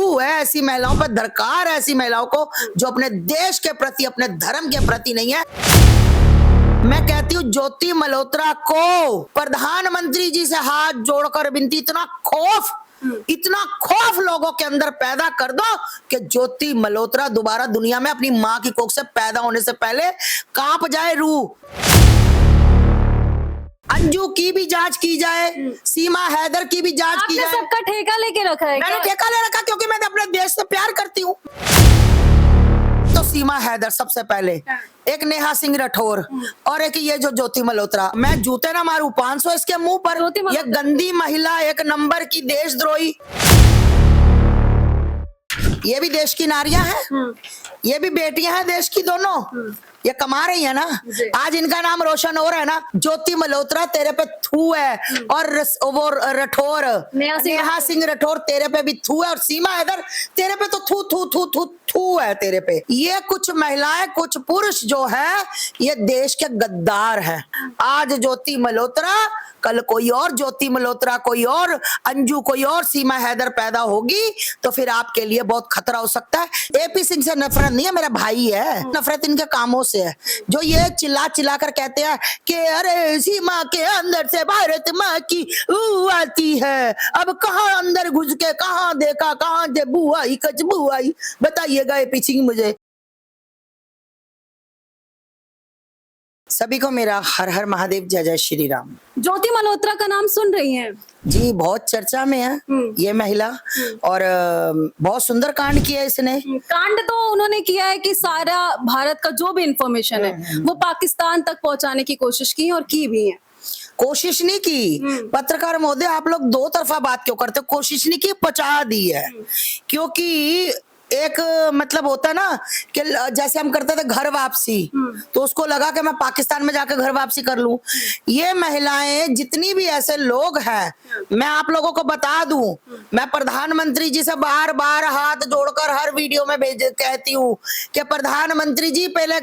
थू है ऐसी महिलाओं पर, दरकार है ऐसी महिलाओं को जो अपने देश के प्रति, अपने धर्म के प्रति नहीं है। मैं कहती हूँ ज्योति मल्होत्रा को प्रधानमंत्री जी से हाथ जोड़कर विनती, इतना खौफ लोगों के अंदर पैदा कर दो कि ज्योति मल्होत्रा दोबारा दुनिया में अपनी मां की कोख से पैदा होने से पहले कांप जाए रूह। अंजू की भी जांच की जाए, सीमा हैदर की भी जांच की जाए। आपने सबका ठेका लेके रखा है? मैंने ठेका ले रखा क्योंकि मैं अपने देश से प्यार करती हूँ। तो सीमा हैदर सबसे पहले, एक नेहा सिंह राठौर और एक ये जो ज्योति मल्होत्रा। मैं जूते ना मारू 500 इसके मुंह पर। ये गंदी महिला, एक नंबर की देशद्रोही। ये भी देश की नारियां हैं, ये भी बेटियां हैं देश की दोनों। ये कमा रही है ना, आज इनका नाम रोशन हो रहा है ना। ज्योति मल्होत्रा तेरे पे थू है, और वो राठौर, नेहा सिंह राठौर तेरे पे भी थू है, और सीमा हैदर तेरे पे तो थू थू थू थू थू है तेरे पे। ये कुछ महिलाएं, कुछ पुरुष जो है ये देश के गद्दार हैं। आज ज्योति मल्होत्रा, कल कोई और ज्योति मल्होत्रा, कोई और अंजू, कोई और सीमा हैदर पैदा होगी तो फिर आपके लिए बहुत खतरा हो सकता है। एपी सिंह से नफरत नहीं है, मेरा भाई है। नफरत इनके कामों से है, जो ये चिल्ला चिल्ला कर कहते हैं कि अरे सीमा के अंदर से भारत माँ की आती है। अब कहाँ अंदर घुस के कहाँ देखा, कहाँ से बुआई कच बुआई, बताइएगा एपी सिंह मुझे। सभी को मेरा हर हर महादेव, जय जय श्री राम। ज्योति मल्होत्रा का नाम सुन रही हैं जी, बहुत चर्चा में है ये महिला, और बहुत सुंदर कांड किया इसने। कांड तो उन्होंने किया है कि सारा भारत का जो भी इंफॉर्मेशन है वो पाकिस्तान तक पहुंचाने की कोशिश की और की भी है। कोशिश नहीं की पत्रकार महोदय, आप लोग दो तरफा बात क्यों करते हो? कोशिश नहीं की, पहुंचा दी है। क्योंकि एक मतलब होता ना कि जैसे हम करते थे घर वापसी, तो उसको लगा कि मैं पाकिस्तान में जाकर घर वापसी कर लूं। ये महिलाएं, जितनी भी ऐसे लोग हैं, मैं आप लोगों को बता दूं, मैं प्रधानमंत्री जी से बार बार हाथ जोड़कर हर वीडियो में कहती हूँ कि प्रधानमंत्री जी पहले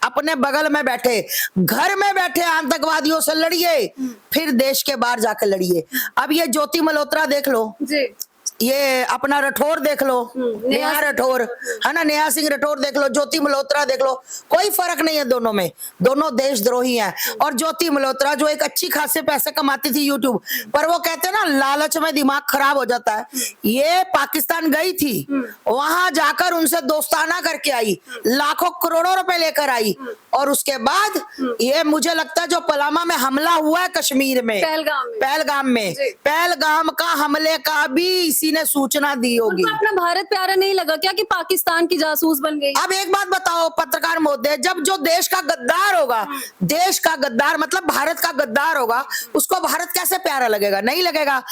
अपने बगल में बैठे, घर में बैठे आतंकवादियों से लड़िए, फिर देश के बाहर जाकर लड़िए। अब ये ज्योति मल्होत्रा देख लो जी, ये अपना राठौर देख लो, नेहा राठौर है ना, नेहा सिंह राठौर देख लो, ज्योति मल्होत्रा देख लो, कोई फर्क नहीं है दोनों में, दोनों देशद्रोही हैं। और ज्योति मल्होत्रा जो एक अच्छी खासे पैसे कमाती थी यूट्यूब पर, वो कहते हैं ना लालच में दिमाग खराब हो जाता है। ये पाकिस्तान गई थी, वहां जाकर उनसे दोस्ताना करके आई, लाखों करोड़ों रुपए लेकर आई, और उसके बाद ये मुझे लगता है जो पलामा में हमला हुआ है कश्मीर में, पहलगाम का हमले का भी ने सूचना दी होगी। अपना भारत प्यारा नहीं लगा क्या कि पाकिस्तान की जासूस बन गई? अब एक बात बताओ पत्रकार महोदय, जब जो देश का गद्दार होगा, देश का गद्दार मतलब भारत का गद्दार होगा, उसको भारत कैसे प्यारा लगेगा? नहीं लगेगा।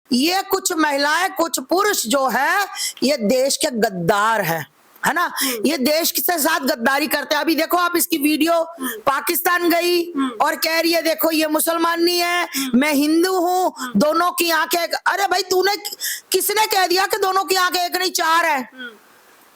ये कुछ महिलाएं, कुछ पुरुष जो है ये देश के गद्दार हैं, है ना, ये देश के साथ गद्दारी करते हैं। अभी देखो आप इसकी वीडियो, पाकिस्तान गई और कह रही है देखो ये मुसलमान नहीं है, मैं हिंदू हूँ, दोनों की आंखें। अरे भाई तूने, किसने कह दिया कि दोनों की आंखें एक नहीं चार है?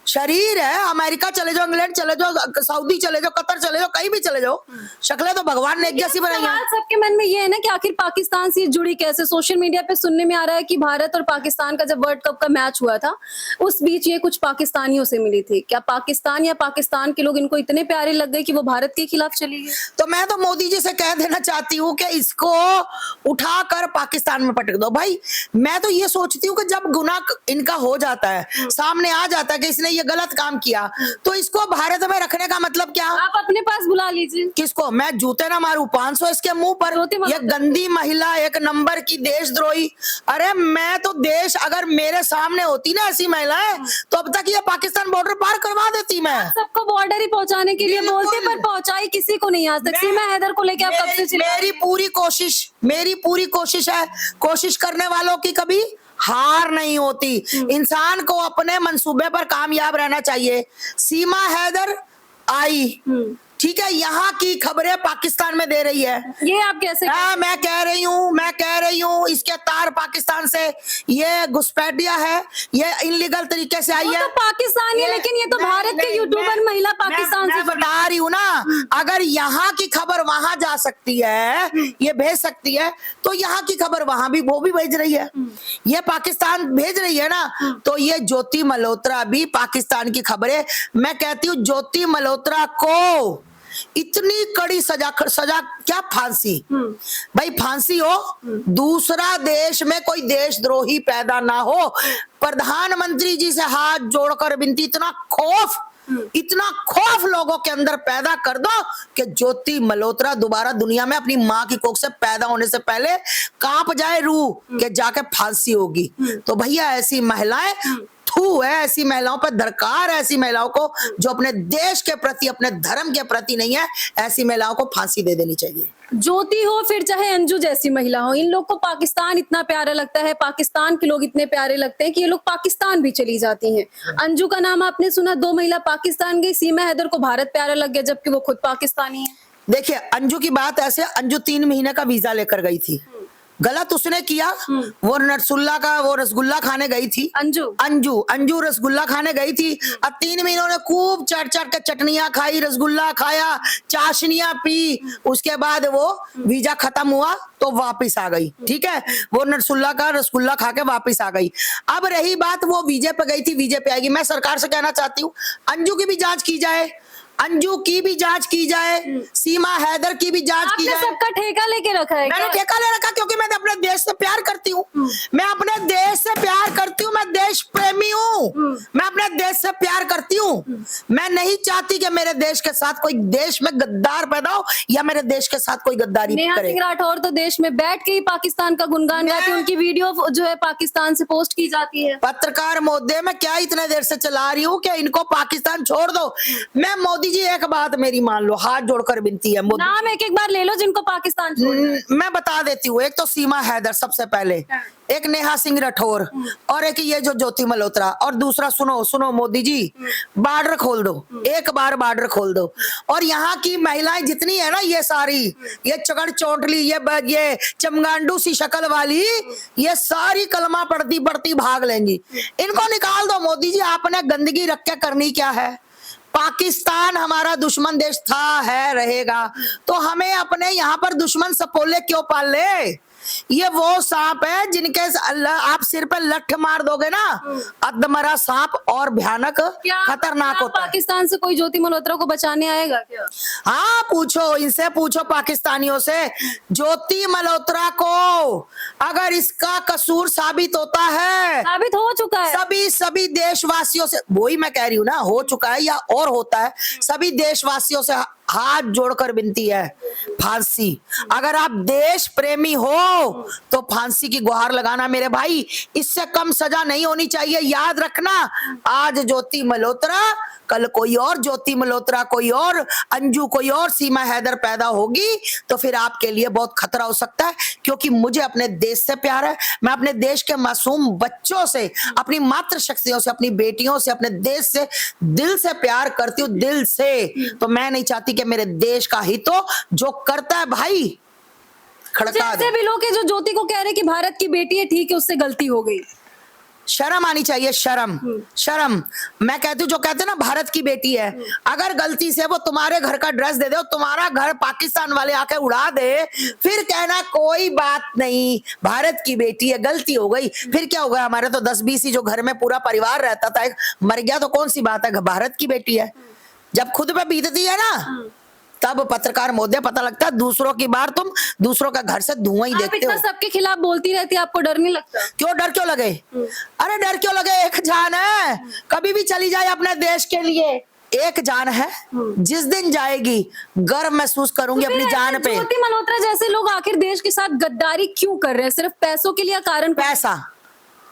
शरीर है, अमेरिका चले जाओ, इंग्लैंड चले जाओ, सऊदी चले जाओ, कतर चले जाओ, कहीं भी चले जाओ, शक्लें तो भगवान ने एक जैसी बनाई है। सबके मन में ये है ना कि आखिर पाकिस्तान से जुड़ी कैसे? सोशल मीडिया पे सुनने में आ रहा है कि भारत और पाकिस्तान का जब वर्ल्ड कप का मैच हुआ था, उस बीच ये कुछ पाकिस्तानियों से मिली थी। क्या पाकिस्तान या पाकिस्तान के लोग इनको इतने प्यारे लग गए कि वो भारत के खिलाफ चली गई? तो मैं तो मोदी जी से कह देना चाहती हूँ कि इसको उठाकर पाकिस्तान में पटक दो। भाई मैं तो ये सोचती हूँ कि जब गुनाह इनका हो जाता है, सामने आ जाता है कि इसने ये गलत काम किया, तो इसको भारत में रखने का मतलब क्या? आप अपने पास बुला लीजिए। किसको? मैं जूते ना मारू 500 इसके मुंह पर। ये गंदी महिला, एक नंबर की देशद्रोही। अरे मैं तो देश, अगर मेरे सामने होती ना ऐसी महिलाएं, तो अब तक ये पाकिस्तान बॉर्डर पार करवा देती। मैं सबको बॉर्डर ही पहुंचाने के लिए बोलते, पर पहुंचाई किसी को नहीं आज तक। सीमा हैदर को लेके आप कब से चिल्ला? मेरी पूरी कोशिश है, कोशिश करने वालों की कभी हार नहीं होती। इंसान को अपने मंसूबे पर कामयाब रहना चाहिए। सीमा हैदर आई, ठीक है, यहाँ की खबरें पाकिस्तान में दे रही है। ये आप कैसे मैं कह रही हूँ इसके तार पाकिस्तान से, ये घुसपैठिया है, ये इनलीगल तरीके से आई वो है। तो पाकिस्तान है, लेकिन ये तो भारत के यूट्यूबर महिला पाकिस्तान से मैं बता रही हूँ ना, अगर यहाँ की खबर वहां जा सकती है, ये भेज सकती है, तो यहाँ की खबर वहां भी वो भी भेज रही है, ये पाकिस्तान भेज रही है ना। तो ये ज्योति मल्होत्रा भी पाकिस्तान की खबरें, मैं कहती हूँ ज्योति मल्होत्रा को इतनी कड़ी सजा क्या, फांसी। भाई फांसी हो, दूसरा देश में कोई देशद्रोही पैदा ना हो। प्रधानमंत्री जी से हाथ जोड़कर विनती, इतना खौफ लोगों के अंदर पैदा कर दो कि ज्योति मल्होत्रा दोबारा दुनिया में अपनी माँ की कोख से पैदा होने से पहले कांप जाए रूह कि जाके फांसी होगी। तो भैया ऐसी महिलाएं, थू है ऐसी महिलाओं पर, दरकार है ऐसी महिलाओं को जो अपने देश के प्रति, अपने धर्म के प्रति नहीं है, ऐसी महिलाओं को फांसी दे देनी चाहिए। ज्योति हो फिर चाहे अंजू जैसी महिला हो, इन लोग को पाकिस्तान इतना प्यारा लगता है, पाकिस्तान के लोग इतने प्यारे लगते हैं कि ये लोग पाकिस्तान भी चली जाती हैं। अंजू का नाम आपने सुना, 2 महिला पाकिस्तान गई, सीमा हैदर को भारत प्यारा लग गया जबकि वो खुद पाकिस्तानी है। देखिए अंजू की बात ऐसे, अंजू 3 महीने का वीजा लेकर गई थी, गलत उसने किया। वो नरसुल्ला का वो रसगुल्ला खाने गई थी, अंजू रसगुल्ला खाने गई थी। अब 3 महीनों ने खूब चट के चटनियां खाई, रसगुल्ला खाया, चाशनियां पी, उसके बाद वो वीजा खत्म हुआ तो वापस आ गई। ठीक है, वो नरसुल्ला का रसगुल्ला खा के वापस आ गई। अब रही बात, वो वीजे पे गई थी, वीजे पे आएगी। मैं सरकार से कहना चाहती हूँ अंजू की भी जांच की जाए, अंजू की भी जांच की जाए, सीमा हैदर की भी जांच की जाए। सबका ठेका लेके रखा है? मैंने ठेका ले रखा क्योंकि मैं अपने देश से प्यार करती हूँ, मैं अपने देश से प्यार करती हूँ, मैं देश प्रेमी हूँ, मैं अपने देश से प्यार करती हूँ। मैं नहीं चाहती कि मेरे देश के साथ कोई देश में गद्दार पैदा हो या मेरे देश के साथ कोई गद्दारी नेहा करे। सिंह राठौर तो देश में बैठ के ही पाकिस्तान का गुणगान गाती है, उनकी वीडियो जो है पाकिस्तान से पोस्ट की जाती है। पत्रकार महोदय, मैं क्या इतने देर से चला रही हूँ कि इनको पाकिस्तान छोड़ दो। मैं मोदी जी एक बात मेरी मान लो, हाथ जोड़कर विनती है, नाम एक बार ले लो जिनको पाकिस्तान छोड़ना। मैं बता देती हूँ, एक तो सीमा हैदर सबसे पहले, एक नेहा सिंह राठौर, और एक ये जो ज्योति मल्होत्रा, और दूसरा सुनो मोदी जी, बॉर्डर खोल दो, एक बार बॉर्डर खोल दो। और यहाँ की महिलाएं जितनी है ना, ये सारी, ये चगड़ चौंटली, ये चमगांडू सी शक्ल वाली, ये सारी कलमा पढ़ती भाग लेंगी। इनको निकाल दो मोदी जी, आपने गंदगी रख के करनी क्या है? पाकिस्तान हमारा दुश्मन देश था, है, रहेगा, तो हमें अपने यहाँ पर दुश्मन सपोले क्यों पाल ले? ये वो सांप है जिनके आप सिर पे लठ मार दोगे ना, अधमरा सांप और भयानक खतरनाक होता है। पाकिस्तान से कोई ज्योति मल्होत्रा को बचाने आएगा क्या? हाँ पूछो, इनसे पूछो पाकिस्तानियों से। ज्योति मल्होत्रा को अगर इसका कसूर साबित होता है, साबित हो चुका है, सभी देशवासियों से, वही मैं कह रही हूँ ना, हो चुका है या और होता है, सभी देशवासियों से हाथ जोड़कर विनती है, फांसी। अगर आप देश प्रेमी हो तो फांसी की गुहार लगाना मेरे भाई, इससे कम सजा नहीं होनी चाहिए। याद रखना, आज ज्योति मल्होत्रा, कल कोई और ज्योति मल्होत्रा, कोई और अंजू, कोई और सीमा हैदर पैदा होगी तो फिर आपके लिए बहुत खतरा हो सकता है। क्योंकि मुझे अपने देश से प्यार है, मैं अपने देश के मासूम बच्चों से, अपनी मातृशक्तियों से, अपनी बेटियों से, अपने देश से दिल से प्यार करती हूँ, दिल से। तो मैं नहीं चाहती कि मेरे देश का हित हो, जो करता है भाई खड़का दे। भी लोग जो ज्योति को कह रहे कि भारत की बेटी है, ठीक है, उससे गलती हो गई, शर्म आनी चाहिए, शर्म। मैं कहती हूँ, जो कहते हैं ना भारत की बेटी है, अगर गलती से वो तुम्हारे घर का ड्रेस दे दे, तुम्हारा घर पाकिस्तान वाले आके उड़ा दे, फिर कहना कोई बात नहीं, भारत की बेटी है, गलती हो गई। फिर क्या हो गया? हमारे तो 10-20 ही जो घर में पूरा परिवार रहता था, एक मर गया तो कौन सी बात है, भारत की बेटी है। जब खुद पे बीतती है ना, तब पत्रकार महोदय पता लगता है, दूसरों की बार तुम दूसरों का घर से धुआं ही देखते हो। सबके खिलाफ बोलती रहती है, आपको डर नहीं लगता? क्यों डर क्यों लगे? अरे डर क्यों लगे? एक जान है, कभी भी चली जाए अपने देश के लिए, एक जान है, जिस दिन जाएगी गर्व महसूस करूंगी अपनी जान पे। ज्योति मल्होत्रा जैसे लोग आखिर देश के साथ गद्दारी क्यों कर रहे हैं? सिर्फ पैसों के लिए कारण?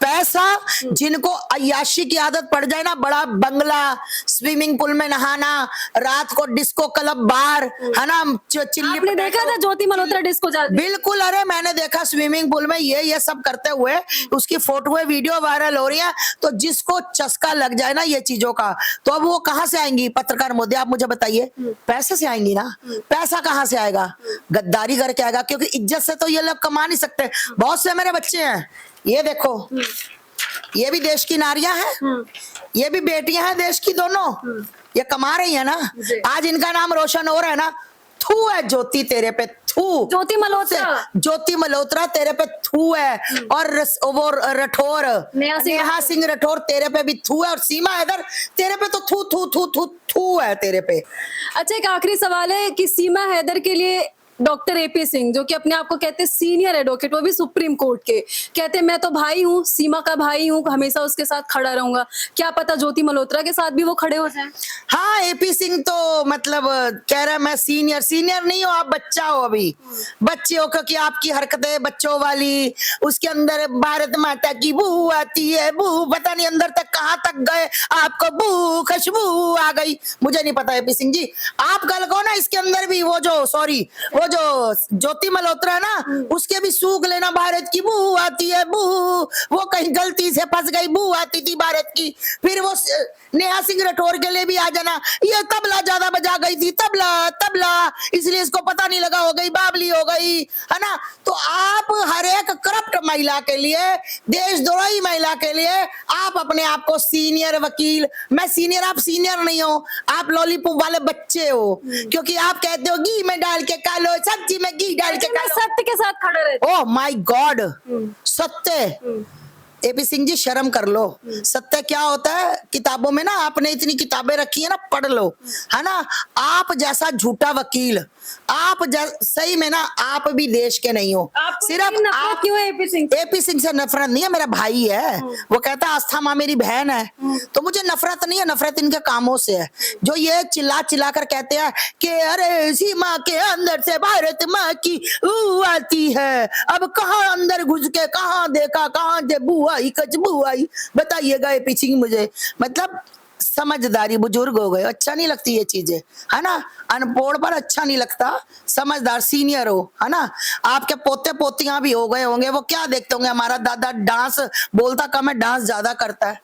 पैसा, जिनको अय्याशी की आदत पड़ जाए ना, बड़ा बंगला, स्विमिंग पूल में नहाना, रात को डिस्को क्लब बार, है ना, चिल्ली आपने देखा था ज्योति मल्होत्रा डिस्को जाती? बिल्कुल, अरे मैंने देखा स्विमिंग पूल में ये सब करते हुए, उसकी फोटो वीडियो वायरल हो रही है। तो जिसको चस्का लग जाए ना ये चीजों का, तो अब वो कहां से आएंगी? पत्रकार मोदी, आप मुझे बताइए, पैसे से आएंगी ना? पैसा कहां से आएगा? गद्दारी करके आएगा, क्योंकि इज्जत से तो ये लोग कमा नहीं सकते। बहुत से मेरे बच्चे हैं, ये देखो, ये भी देश की नारियां हैं, ये भी बेटियां हैं देश की, दोनों ये कमा रही है ना, आज इनका नाम रोशन हो रहा है ना। थू है ज्योति तेरे पे, थू। ज्योति मल्होत्रा तेरे पे थू है, और वो राठौर, नेहा सिंह राठौर तेरे पे भी थू है, और सीमा हैदर तेरे पे तो थू थू थू थू थू है तेरे पे। अच्छा, एक आखिरी सवाल है कि सीमा हैदर के लिए डॉक्टर एपी सिंह, जो कि अपने आप को कहते हैं सीनियर एडवोकेट, वो भी सुप्रीम कोर्ट के, कहते हैं मैं तो भाई हूँ, सीमा का भाई हूँ, हमेशा उसके साथ खड़ा रहूंगा। क्या पता ज्योति मल्होत्रा के साथ भी वो खड़े हो जाएं? हाँ, एपी सिंह तो मतलब कह रहा है मैं सीनियर नहीं हो, आप बच्चा हो, अभी बच्चे हो, क्योंकि आपकी हरकतें बच्चों वाली, उसके अंदर भारत माता की बू आती है, बू पता नहीं अंदर तक कहाँ तक गए, आपको बू खुशबू आ गई, मुझे नहीं पता। एपी सिंह जी, आप कल को ना इसके अंदर भी वो जो ज्योति मल्होत्रा है ना, उसके भी सूख लेना, भारत की बू आती है, बू, वो कहीं गलती से फंस गई, बू आती थी भारत की। फिर वो नेहा सिंह राठौर के लिए भी आ जाना, ये तबला ज्यादा बजा गई थी, तबला इसलिए इसको पता नहीं लगा, हो गई बावली हो गई, है ना। तो आप हर एक करप्ट महिला के लिए, देशद्रोही महिला के लिए आप अपने आप को सीनियर वकील, मैं सीनियर, आप सीनियर नहीं हो, आप लॉलीपॉप वाले बच्चे हो, क्योंकि आप कहते हो घी में डाल के खा लो, सब्जी में घी डाल के खा लो, सत्य के साथ खड़े रहते। ओह माय गॉड, सत्य। एपी सिंह जी शर्म कर लो, सत्य क्या होता है? किताबों में ना, आपने इतनी किताबें रखी है ना, पढ़ लो, है ना। आप जैसा झूठा वकील, आप सही में ना, आप भी देश के नहीं हो। सिर्फ आप क्यों एपी सिंह से नफरत नहीं है, मेरा भाई है, वो कहता है आस्था माँ मेरी बहन है, तो मुझे नफरत नहीं है, नफरत इनके कामों से है, जो ये चिल्ला कर कहते हैं कि अरे सीमा के अंदर से भारत माँ की बू आती है। अब कहाँ अंदर घुस के कहाँ देखा, कहाँ से बू आई, कचबू आई, बताइएगा एपी सिंह मुझे। मतलब समझदारी, बुजुर्ग हो गए, अच्छा नहीं लगती ये चीजें, है ना। अनपढ़ पर अच्छा नहीं लगता, समझदार सीनियर हो, है ना। आपके पोते पोतियां भी हो गए होंगे, वो क्या देखते होंगे, हमारा दादा डांस बोलता कम है, डांस ज्यादा करता है।